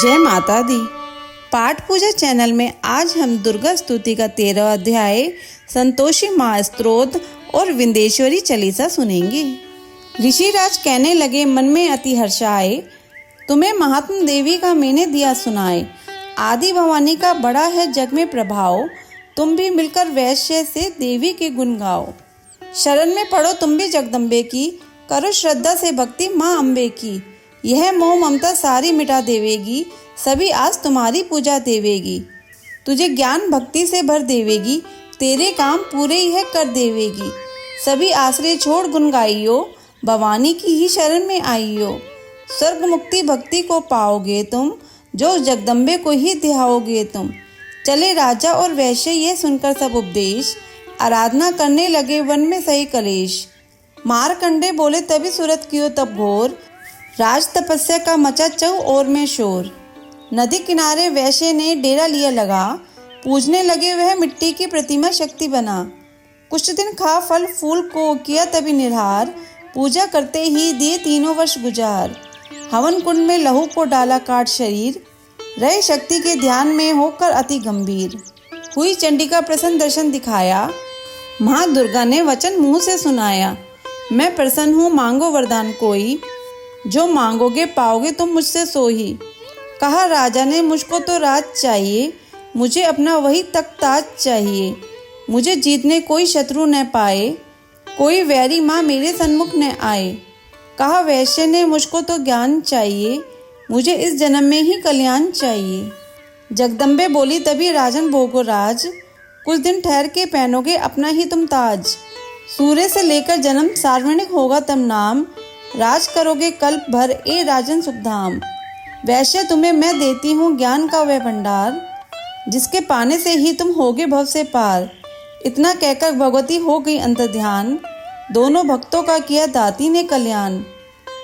जय माता दी। पाठ पूजा चैनल में आज हम दुर्गा स्तुति का 13वां अध्याय संतोषी माँ स्तोत्र और विंध्येश्वरी चालीसा सुनेंगे। ऋषिराज कहने लगे, मन में अति हर्ष आए, तुम्हें महात्मा देवी का मैंने दिया सुनाए। आदि भवानी का बड़ा है जग में प्रभाव, तुम भी मिलकर वैश्य से देवी के गुण गाओ। शरण में पढ़ो तुम भी जगदम्बे की, करो श्रद्धा से भक्ति माँ अम्बे की। यह मोह ममता सारी मिटा देवेगी, सभी आज तुम्हारी पूजा देवेगी। तुझे ज्ञान भक्ति से भर देवेगी, तेरे काम पूरे यह कर देवेगी। सभी आश्रय छोड़ गुण गाइयो, भवानी की ही शरण में आइयो। स्वर्ग मुक्ति भक्ति को पाओगे तुम, जो जगदम्बे को ही ध्याओगे तुम। चले राजा और वैश्य ये सुनकर सब उपदेश, आराधना करने लगे वन में सही कलेश। मारकंडे बोले तभी सुरत कियो तब घोर, राज तपस्या का मचा चौ ओर में शोर। नदी किनारे वैश्य ने डेरा लिया लगा, पूजने लगे वह मिट्टी की प्रतिमा शक्ति बना। कुछ दिन खा फल फूल को किया तभी निरहार, पूजा करते ही दिए 3 वर्ष गुजार। हवन कुंड में लहू को डाला काट शरीर, रहे शक्ति के ध्यान में होकर अति गंभीर। हुई चंडिका प्रसन्न दर्शन दिखाया, माँ दुर्गा ने वचन मुंह से सुनाया। मैं प्रसन्न हूँ मांगो वरदान कोई, जो मांगोगे पाओगे तुम मुझसे सोही। कहा राजा ने मुझको तो राज चाहिए, मुझे अपना वही तख्त ताज चाहिए। मुझे जीतने कोई शत्रु न पाए, कोई वैरी माँ मेरे सन्मुख न आए। कहा वैश्य ने मुझको तो ज्ञान चाहिए, मुझे इस जन्म में ही कल्याण चाहिए। जगदम्बे बोली तभी राजन भोगो राज, कुछ दिन ठहर के पहनोगे अपना ही तुम ताज। सूर्य से लेकर जन्म सार्वजनिक होगा तब नाम, राज करोगे कल्प भर ए राजन सुखधाम। वैश्य तुम्हें मैं देती हूँ ज्ञान का वह भंडार, जिसके पाने से ही तुम होगे भव से पार। इतना कहकर भगवती हो गई अंतर्ध्यान, दोनों भक्तों का किया दाती ने कल्याण।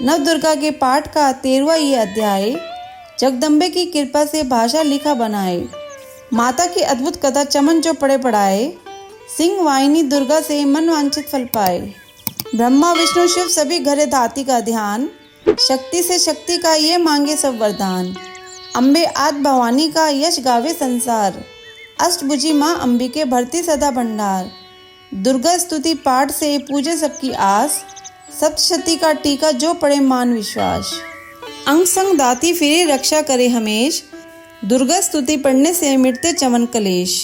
नव दुर्गा के पाठ का 13वां ये अध्याय, जगदम्बे की कृपा से भाषा लिखा बनाए। माता की अद्भुत कथा चमन जो पढ़े पढ़ाए, सिंह वाहिनी दुर्गा से मन वांछित फल पाए। ब्रह्मा विष्णु शिव सभी घरे धाती का ध्यान, शक्ति से शक्ति का ये मांगे सब वरदान। अम्बे आद भवानी का यश गावे संसार, अष्टभुजी माँ अंबिके भरती सदा भंडार। दुर्गा स्तुति पाठ से पूजे सबकी आस, सप्तशती का टीका जो पड़े मान विश्वास। अंग संग दाती फिरे रक्षा करे हमेश, दुर्गा स्तुति पढ़ने से मिटते चमन कलेश।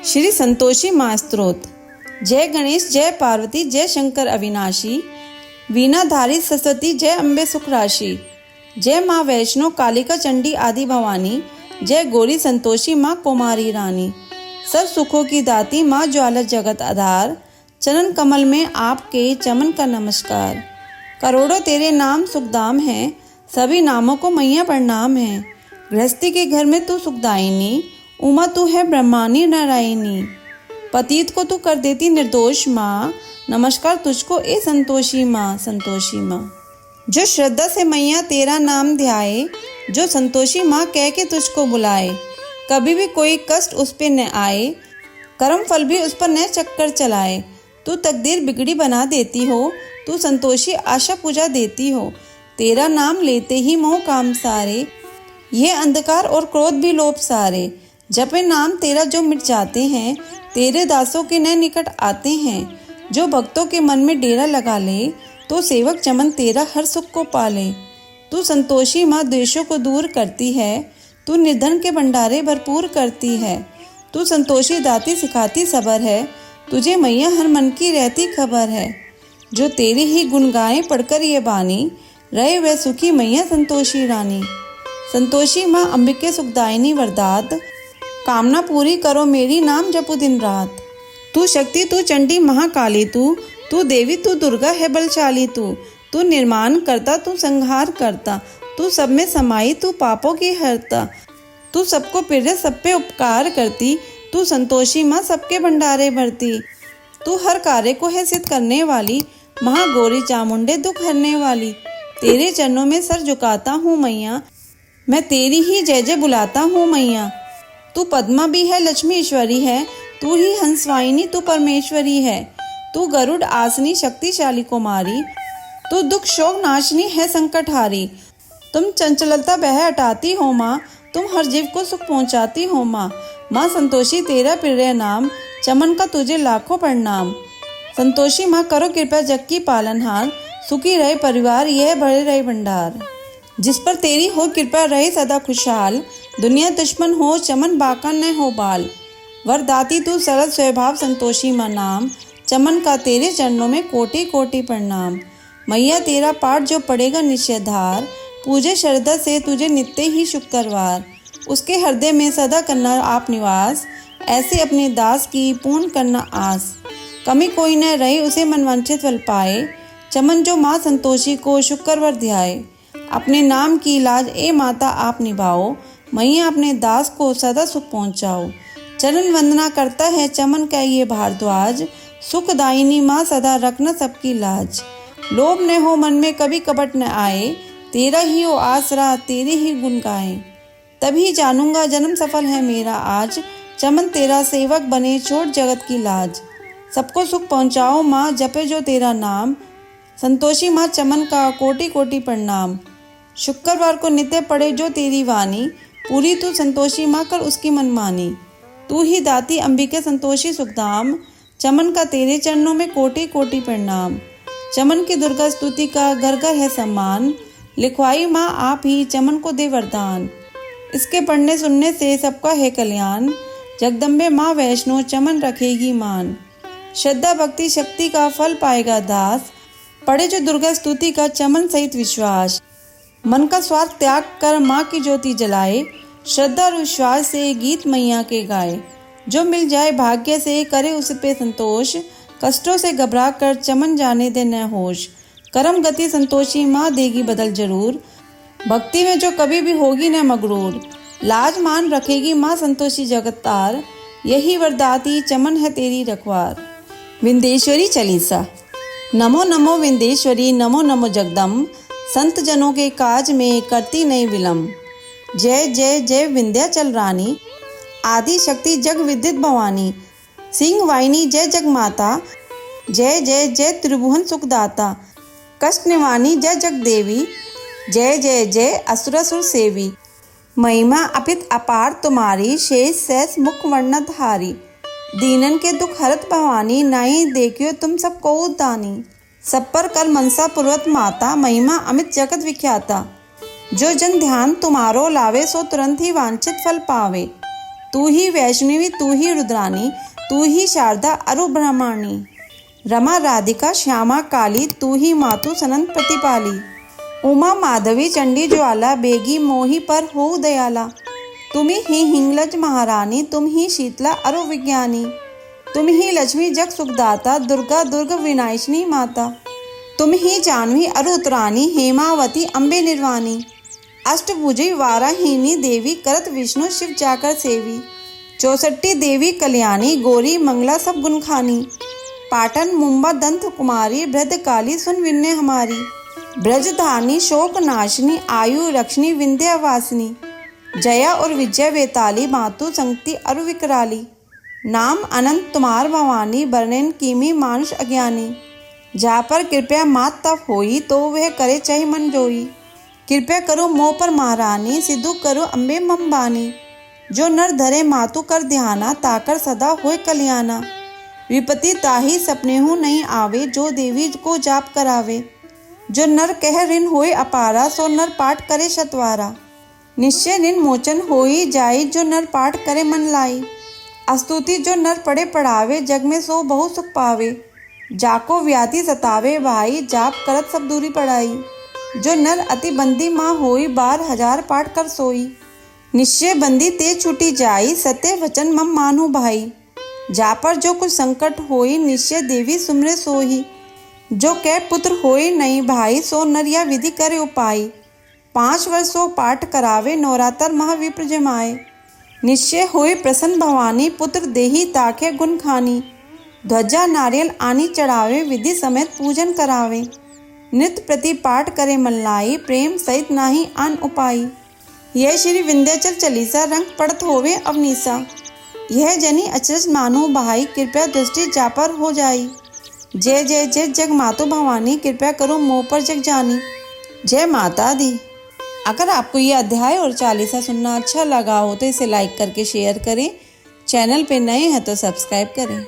श्री संतोषी माँ स्तोत्र। जय गणेश जय पार्वती जय शंकर अविनाशी, वीणाधारी सरस्वती जय अम्बे सुख राशि। जय माँ वैष्णो कालिका चंडी आदि भवानी, जय गौरी संतोषी माँ कुमारी रानी। सब सुखों की दाती माँ ज्वाला जगत आधार, चरण कमल में आपके चमन का नमस्कार। करोड़ों तेरे नाम सुखदाम हैं, सभी नामों को मैया प्रणाम है। गृहस्थी के घर में तू सुखदायिनी, उमा तू है ब्रह्मानी नारायणी। पतित को तू कर देती निर्दोष माँ, नमस्कार तुझको ए संतोषी माँ संतोषी माँ। जो श्रद्धा से मैया तेरा नाम ध्याए, जो संतोषी माँ कह के तुझको बुलाए। कभी भी कोई कष्ट उस पे न आए, कर्म फल भी उस पर न चक्कर चलाए। तू तकदीर बिगड़ी बना देती हो, तू संतोषी आशा पूजा देती हो। तेरा नाम लेते ही मोह काम सारे, ये अंधकार और क्रोध भी लोभ सारे। जपे नाम तेरा जो मिट जाते हैं, तेरे दासों के नए निकट आते हैं। जो भक्तों के मन में डेरा लगा ले, तो सेवक चमन तेरा हर सुख को पाले। तू संतोषी माँ द्वेषों को दूर करती है, तू निर्धन के भंडारे भरपूर करती है। तू संतोषी दाती सिखाती सबर है, तुझे मैया हर मन की रहती खबर है। जो तेरे ही गुण गाए पढ़कर ये बानी, रहे वह सुखी मैया संतोषी रानी। संतोषी माँ अंबिके सुखदायिनी वरदात, कामना पूरी करो मेरी नाम जपो दिन रात। तू शक्ति तू चंडी महाकाली तू देवी तू दुर्गा है बलशाली तू निर्माण करता तू संहार करता, तू सब में समाई तू पापों की हरता। तू सबको प्रिय सब पे उपकार करती, तू संतोषी माँ सबके भंडारे भरती। तू हर कार्य को है सिद्ध करने वाली, महागौरी चामुंडे दुख हरने वाली। तेरे चरणों में सर झुकाता हूँ मैया, मैं तेरी ही जय जय बुलाता हूँ मैया। तू पद्मा भी है लक्ष्मी ईश्वरी है, तू ही हंसवाहिनी तू परमेश्वरी है। तू गरुड़ आसनी शक्तिशाली कुमारी, तू दुख शोक नाशनी है संकटहारी। तुम चंचलता बह हटाती हो माँ, तुम हर जीव को सुख पहुँचाती हो माँ। माँ संतोषी तेरा प्रिय नाम, चमन का तुझे लाखों प्रणाम। संतोषी माँ करो कृपा जग की पालनहार, सुखी रहे परिवार यह भरे रहे भंडार। जिस पर तेरी हो कृपा रहे सदा खुशहाल, दुनिया दुश्मन हो चमन बाका न हो बाल। वरदाती तू सरल स्वभाव संतोषी माँ नाम, चमन का तेरे चरणों में कोटि कोटि प्रणाम। मैया तेरा पाठ जो पड़ेगा निश्चयधार, पूजे श्रद्धा से तुझे नित्य ही शुक्रवार। उसके हृदय में सदा करना आप निवास, ऐसे अपने दास की पूर्ण करना आस। कमी कोई न रहे उसे मनवांछित फल पाए, चमन जो माँ संतोषी को शुक्रवार ध्याए। अपने नाम की लाज ए माता आप निभाओ, मैया अपने दास को सदा सुख पहुँचाओ। चरण वंदना करता है चमन का ये भारद्वाज, सुखदायिनी माँ सदा रखना सबकी लाज। लोभ न हो मन में कभी कपट न आए, तेरा ही हो आसरा तेरे ही गुण गाए। तभी जानूंगा जन्म सफल है मेरा आज, चमन तेरा सेवक बने छोड़ जगत की लाज। सबको सुख पहुँचाओ माँ जपे जो तेरा नाम, संतोषी माँ चमन का कोटि कोटि प्रणाम। शुक्रवार को नित्य पढ़े जो तेरी वाणी, पूरी तू संतोषी माँ कर उसकी मनमानी। तू ही दाती अंबिके संतोषी सुखधाम, चमन का तेरे चरणों में कोटि कोटि प्रणाम। चमन की दुर्गा स्तुति का घर घर है सम्मान, लिखवाई माँ आप ही चमन को दे वरदान। इसके पढ़ने सुनने से सबका है कल्याण, जगदम्बे माँ वैष्णो चमन रखेगी मान। श्रद्धा भक्ति शक्ति का फल पाएगा दास, पढ़े जो दुर्गा स्तुति का चमन सहित विश्वास। मन का स्वार्थ त्याग कर माँ की ज्योति जलाए, श्रद्धा और विश्वास से गीत मैया के गाए। जो मिल जाए भाग्य से करे उस पे संतोष, कष्टों से घबरा कर चमन जाने दे न होश। कर्म गति संतोषी माँ देगी बदल जरूर, भक्ति में जो कभी भी होगी न मगरूर। लाज मान रखेगी माँ संतोषी जगतार, यही वरदाती चमन है तेरी रखवार। विंध्येश्वरी चालीसा। नमो नमो विंध्येश्वरी नमो नमो जगदम्ब, संत जनों के काज में करती नहीं विलम्ब। जय जय जय विंध्याचल रानी, आदि शक्ति जग विदित भवानी। सिंह वाहिनी जय जग माता, जय जय जय त्रिभुवन सुखदाता। कष्ट निवानी जय जग देवी, जय जय जय असुरसुर सेवी। महिमा अपित अपार तुम्हारी, शेष सहस मुख वर्णधारी। दीनन के दुख हरत भवानी, नाई देखियो तुम सब को दानी। सब पर कर मनसा पूर्वत माता, महिमा अमित जगत विख्याता। जो जन ध्यान तुम्हारो लावे, सो तुरंत ही वांछित फल पावे। तू ही वैष्णवी तू ही रुद्रानी, तू ही शारदा अरु ब्रह्माणी। रमा राधिका श्यामा काली, तू ही मातु सनंत प्रतिपाली। उमा माधवी चंडी ज्वाला, बेगी मोही पर हो दयाला। तुम ही हिंगलज महारानी, तुम ही शीतला अरु विज्ञानी। तुम ही लक्ष्मी जग सुखदाता, दुर्गा दुर्ग विनाशिनी माता। तुम ही जानवी अरु उत्तरानी, हेमावती अम्बे निर्वाणी। अष्टभुजी वाराहिनी देवी, करत विष्णु शिव जाकर सेवी। चौसठी देवी कल्याणी, गौरी मंगला सब गुण खानी। पाटन मुंबा दंत कुमारी, बृहद काली सुन विन्य हमारी। ब्रजधानी शोक नाशिनी, आयु रक्षणी विंध्यवासिनी। जया और विजय वेताली, मातु संगति अरु विकराली। नाम अनंत तुम्हार भवानी, वर्णन कीमी मानुष अज्ञानी। जा पर कृपया मात तब होई, तो वह करे चाहे मन जोई। कृपया करो मोह पर महारानी, सिद्धू करो अम्बे मम बानी। जो नर धरे मातु कर ध्याना, ताकर सदा होए कल्याणा। विपत्ति ताही सपने हूँ नहीं आवे, जो देवी को जाप करावे। जो नर कह ऋण होए अपारा, सो नर पाठ करे शतवारा। निश्चय ऋण मोचन होई जाई, जो नर पाठ करे मन लाई। स्तुति जो नर पढ़े पढ़ावे, जग में सो बहु सुख पावे। जाको व्याधि सतावे भाई, जाप करत सब दूरी पढ़ाई। जो नर अति बंदी माँ होई, बार हजार पाठ कर सोई। निश्चय बंदी ते छुटी जाई, सत्य वचन मम मानु भाई। जा पर जो कुछ संकट होई, निश्चय देवी सुमरे सोही। जो कह पुत्र होई नहीं भाई, सो नर या विधि करे उपाय। 5 वर्षों पाठ करावे, नवरात्र महाविप्र जमाए। निश्चय होए प्रसन्न भवानी, पुत्र देही ताके गुण खानी। ध्वजा नारियल आनी चढ़ावे, विधि समेत पूजन करावे। नित्य प्रति पाठ करे मन लाई, प्रेम सहित नाही आन उपाई। यह श्री विंध्याचल चालीसा रंग पढ़त होवे अवनीसा। यह जनी अचरज मानो भाई, कृपया दृष्टि जा पर हो जाई। जय जय जय जग मातु भवानी, कृपया करो मोह पर जग जानी। जय माता दी। अगर आपको ये अध्याय और चालीसा सुनना अच्छा लगा हो तो इसे लाइक करके शेयर करें। चैनल पे नए हैं तो सब्सक्राइब करें।